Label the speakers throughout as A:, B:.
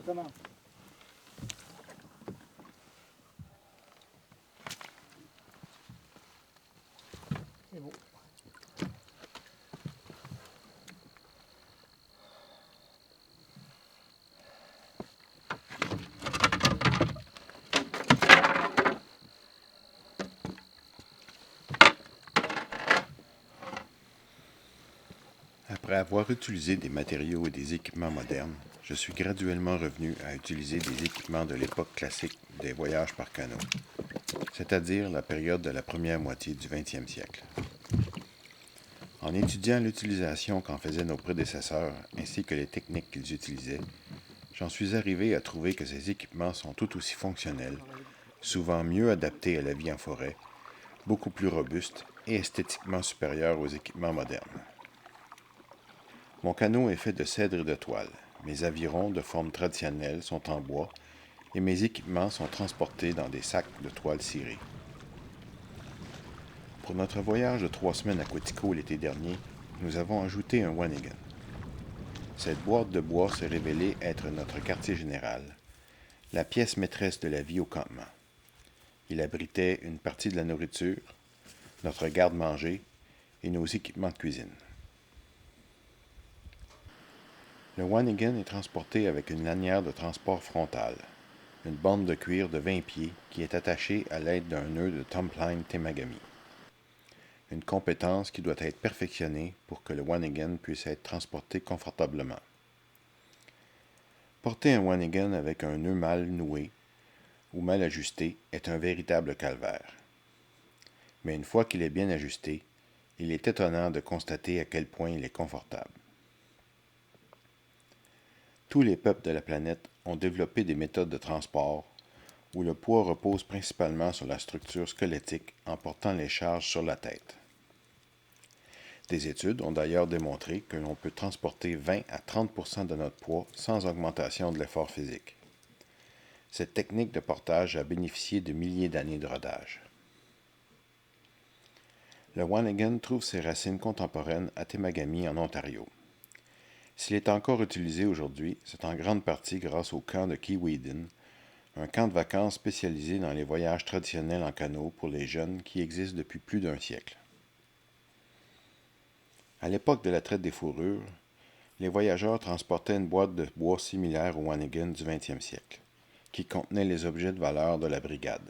A: recommence. C'est beau.
B: Après avoir utilisé des matériaux et des équipements modernes, je suis graduellement revenu à utiliser des équipements de l'époque classique des voyages par canot, c'est-à-dire la période de la première moitié du 20e siècle. En étudiant l'utilisation qu'en faisaient nos prédécesseurs ainsi que les techniques qu'ils utilisaient, j'en suis arrivé à trouver que ces équipements sont tout aussi fonctionnels, souvent mieux adaptés à la vie en forêt, beaucoup plus robustes et esthétiquement supérieurs aux équipements modernes. Mon canot est fait de cèdre et de toile. Mes avirons de forme traditionnelle sont en bois et mes équipements sont transportés dans des sacs de toile cirée. Pour notre voyage de 3 semaines à Quetico l'été dernier, nous avons ajouté un Wanigan. Cette boîte de bois s'est révélée être notre quartier général, la pièce maîtresse de la vie au campement. Il abritait une partie de la nourriture, notre garde-manger et nos équipements de cuisine. Le Wanigan est transporté avec une lanière de transport frontale, une bande de cuir de 20 pieds qui est attachée à l'aide d'un nœud de Tumpline Temagami. Une compétence qui doit être perfectionnée pour que le Wanigan puisse être transporté confortablement. Porter un Wanigan avec un nœud mal noué ou mal ajusté est un véritable calvaire. Mais une fois qu'il est bien ajusté, il est étonnant de constater à quel point il est confortable. Tous les peuples de la planète ont développé des méthodes de transport où le poids repose principalement sur la structure squelettique en portant les charges sur la tête. Des études ont d'ailleurs démontré que l'on peut transporter 20 à 30 % de notre poids sans augmentation de l'effort physique. Cette technique de portage a bénéficié de milliers d'années de rodage. Le Wanigan trouve ses racines contemporaines à Temagami en Ontario. S'il est encore utilisé aujourd'hui, c'est en grande partie grâce au camp de Keewaydin, un camp de vacances spécialisé dans les voyages traditionnels en canot pour les jeunes qui existe depuis plus d'un siècle. À l'époque de la traite des fourrures, les voyageurs transportaient une boîte de bois similaire au Wanigan du 20e siècle, qui contenait les objets de valeur de la brigade.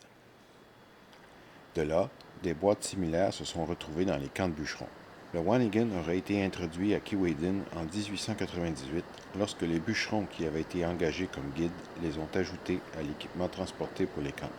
B: De là, des boîtes similaires se sont retrouvées dans les camps de bûcherons. Le Wanigan aurait été introduit à Keewaydin en 1898 lorsque les bûcherons qui avaient été engagés comme guides les ont ajoutés à l'équipement transporté pour les campements.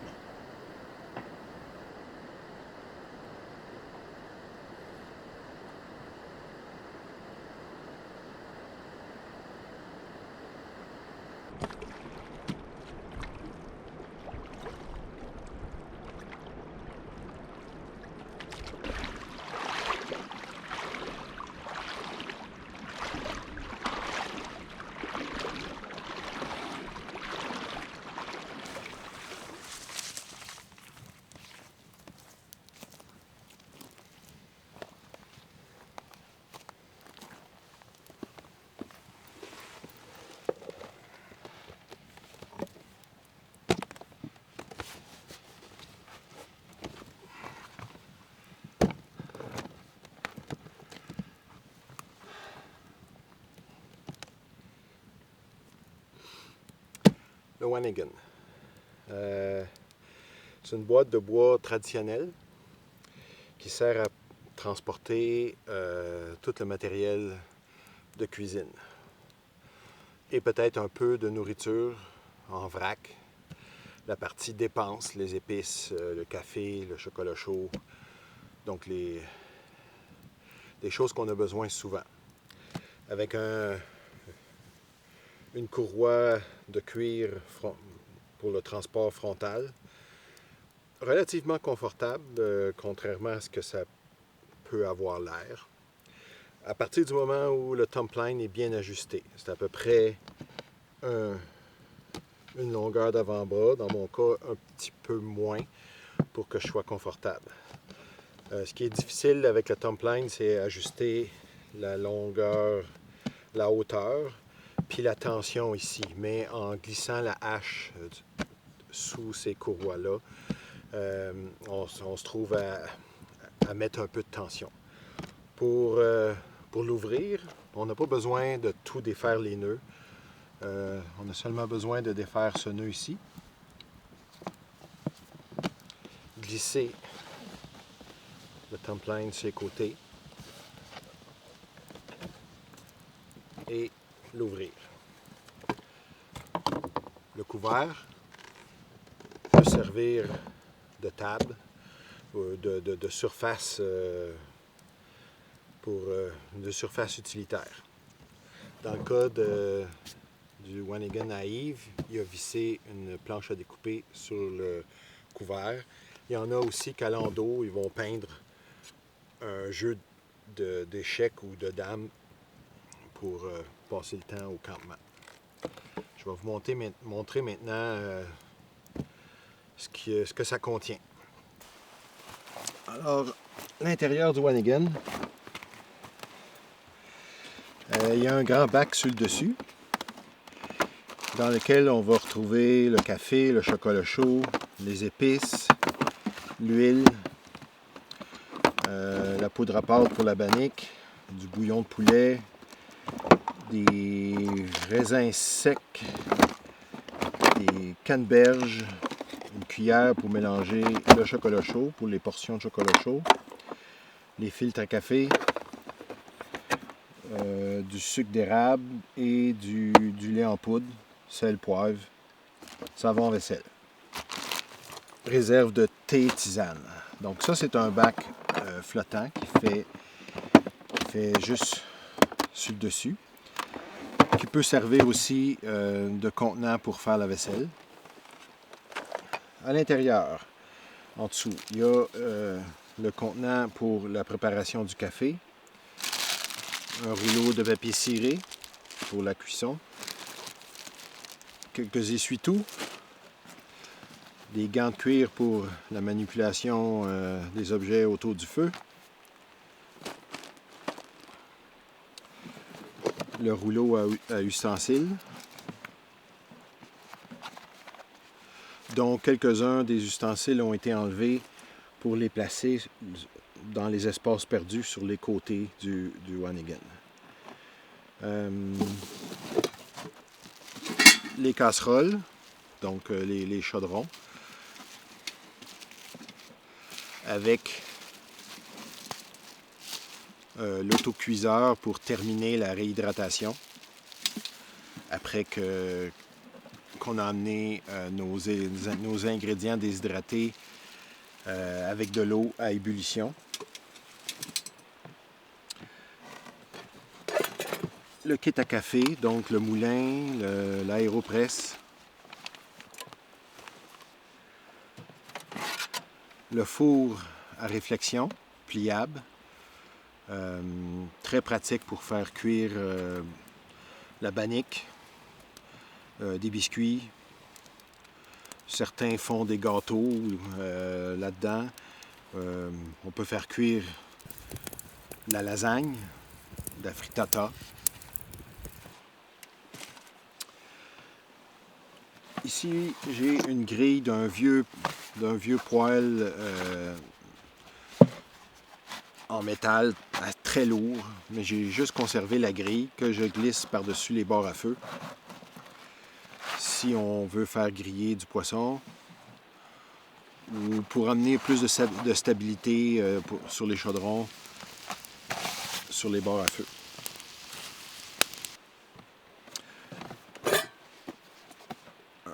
B: Le Wanigan. C'est une boîte de bois traditionnelle qui sert à transporter tout le matériel de cuisine et peut-être un peu de nourriture en vrac, la partie dépenses, les épices, le café, le chocolat chaud, donc des choses qu'on a besoin souvent. Avec une courroie de cuir pour le transport frontal, relativement confortable, contrairement à ce que ça peut avoir l'air. À partir du moment où le Tumpline est bien ajusté, c'est à peu près une longueur d'avant-bras, dans mon cas un petit peu moins, pour que je sois confortable. Ce qui est difficile avec le Tumpline, c'est ajuster la longueur, la hauteur,
C: puis la tension ici. Mais en glissant la hache sous ces courroies-là, on se trouve à mettre un peu de tension. Pour l'ouvrir, on n'a pas besoin de tout défaire les nœuds. On a seulement besoin de défaire ce nœud ici. Glisser le temp-line sur les côtés et l'ouvrir. Le couvert peut servir de table, de surface de surface utilitaire. Dans le cas du Wannigan Naïve, il a vissé une planche à découper sur le couvert. Il y en a aussi qu'à l'endos, ils vont peindre un jeu d'échecs ou de dames pour passer le temps au campement. Je vais vous montrer maintenant ce que ça contient. Alors, l'intérieur du Wannigan, il y a un grand bac sur le dessus dans lequel on va retrouver le café, le chocolat chaud, les épices, l'huile, la poudre à pâte pour la bannique, du bouillon de poulet, des raisins secs, des canneberges, une cuillère pour mélanger le chocolat chaud, pour les portions de chocolat chaud, les filtres à café, du sucre d'érable et du lait en poudre, sel, poivre, savon vaisselle. Réserve de thé et tisane. Donc ça, c'est un bac flottant qui fait juste sur le dessus, qui peut servir aussi de contenant pour faire la vaisselle. À l'intérieur, en dessous, il y a le contenant pour la préparation du café, un rouleau de papier ciré pour la cuisson, quelques essuie-tout, des gants de cuir pour la manipulation des objets autour du feu, le rouleau à ustensiles, dont quelques-uns des ustensiles ont été enlevés pour les placer dans les espaces perdus sur les côtés du Wannigan. Les casseroles, donc les chaudrons, avec l'autocuiseur pour terminer la réhydratation après qu'on a amené nos ingrédients déshydratés avec de l'eau à ébullition. Le kit à café, donc le moulin, l'aéropresse, le four à réflexion pliable, très pratique pour faire cuire la bannique, des biscuits. Certains font des gâteaux là-dedans. On peut faire cuire la lasagne, la frittata. Ici, j'ai une grille d'un vieux poêle en métal très lourd, mais j'ai juste conservé la grille que je glisse par-dessus les bords à feu. Si on veut faire griller du poisson ou pour amener plus de stabilité sur les chaudrons, sur les bords à feu.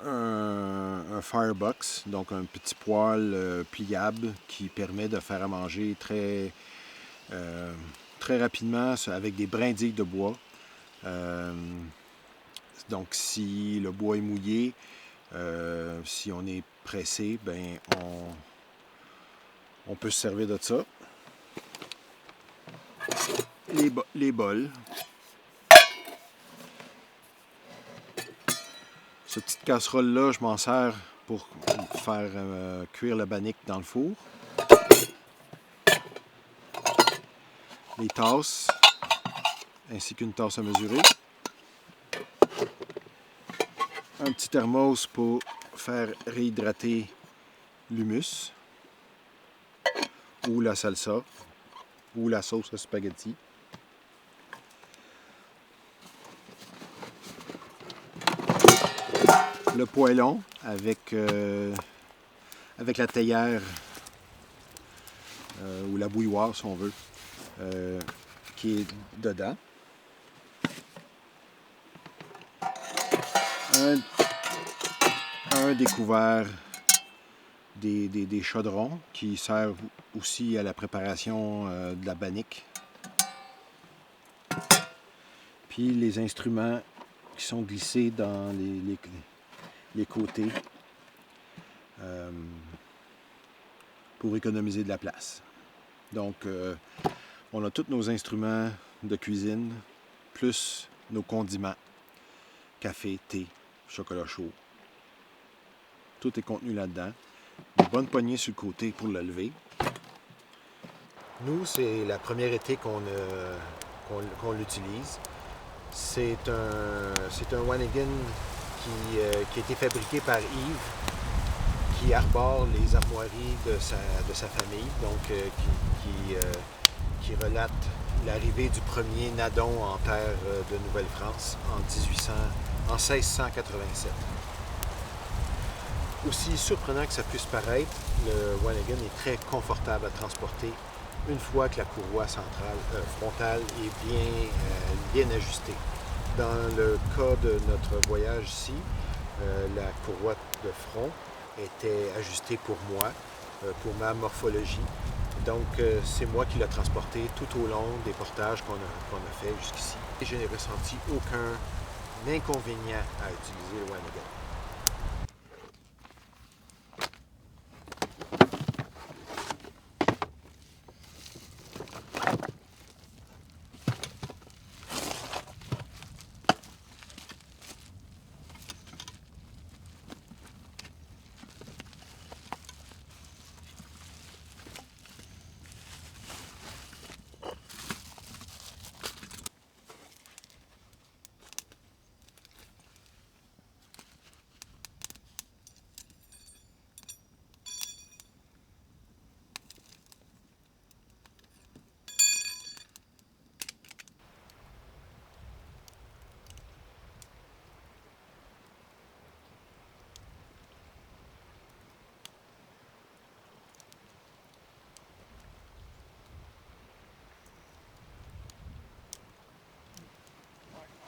C: Un firebox, donc un petit poêle pliable qui permet de faire à manger très rapidement avec des brindilles de bois. Donc si le bois est mouillé, si on est pressé, ben on peut se servir de ça. Les bols. Cette petite casserole-là, je m'en sers pour faire cuire la bannique dans le four. Les tasses, ainsi qu'une tasse à mesurer. un petit thermos pour faire réhydrater l'humus ou la salsa ou la sauce à spaghetti. Le poêlon avec la théière ou la bouilloire si on veut, qui est dedans. Un découvert des chaudrons qui servent aussi à la préparation de la bannique. Puis les instruments qui sont glissés dans les côtés pour économiser de la place. Donc, on a tous nos instruments de cuisine, plus nos condiments, café, thé, chocolat chaud. Tout est contenu là-dedans. Une bonne poignée sur le côté pour le lever. Nous, c'est la première été qu'on l'utilise. C'est un Wannigan qui a été fabriqué par Yves, qui arbore les armoiries de sa famille, donc qui relate l'arrivée du premier Nadon en terre de Nouvelle-France en 1687. Aussi surprenant que ça puisse paraître, le Wannigan est très confortable à transporter une fois que la courroie frontale est bien ajustée. Dans le cas de notre voyage ici, la courroie de front était ajustée pour moi, pour ma morphologie. Donc, c'est moi qui l'ai transporté tout au long des portages qu'on a fait jusqu'ici. Et je n'ai ressenti aucun inconvénient à utiliser le Wannigan.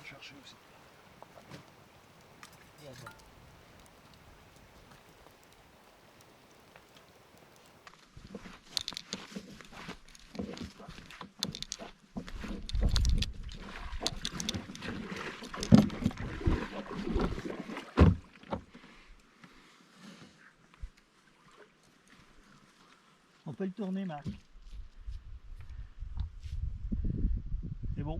C: Chercher aussi.
A: On peut le tourner, Marc. C'est bon.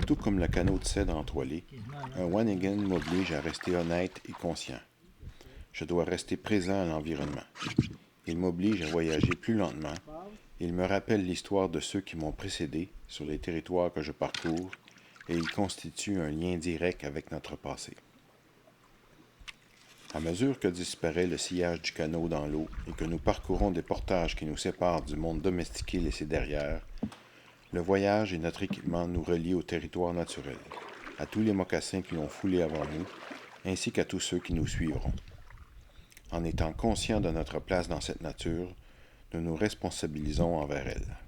B: Tout comme le canot de cèdre entoilé, un Wannigan m'oblige à rester honnête et conscient. Je dois rester présent à l'environnement. Il m'oblige à voyager plus lentement. Il me rappelle l'histoire de ceux qui m'ont précédé sur les territoires que je parcours et il constitue un lien direct avec notre passé. À mesure que disparaît le sillage du canot dans l'eau et que nous parcourons des portages qui nous séparent du monde domestiqué laissé derrière, le voyage et notre équipement nous relient au territoire naturel, à tous les mocassins qui l'ont foulé avant nous, ainsi qu'à tous ceux qui nous suivront. En étant conscients de notre place dans cette nature, nous nous responsabilisons envers elle.